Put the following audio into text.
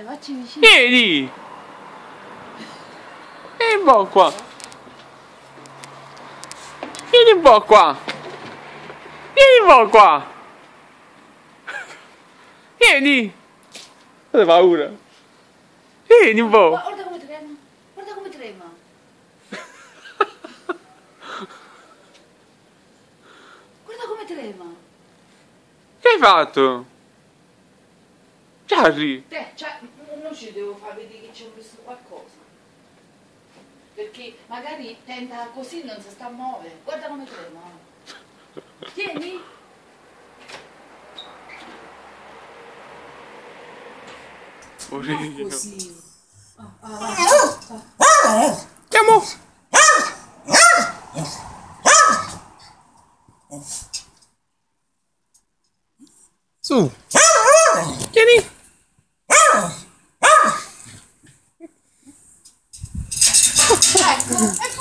Facci vicino. Vieni! Vieni un po' qua. Vieni un po' qua. Vieni un po' qua. Vieni. Ho paura. Vieni un po'. Guarda come trema. Guarda come trema. Guarda come trema. Che hai fatto? Charlie. Cioè, non ci devo far vedere che c'è messo qualcosa. Perché magari tenta così, non si sta a muovere. Guarda come trema. Tieni. Poverino. Così. Andiamo. Su. Vieni. Ecco,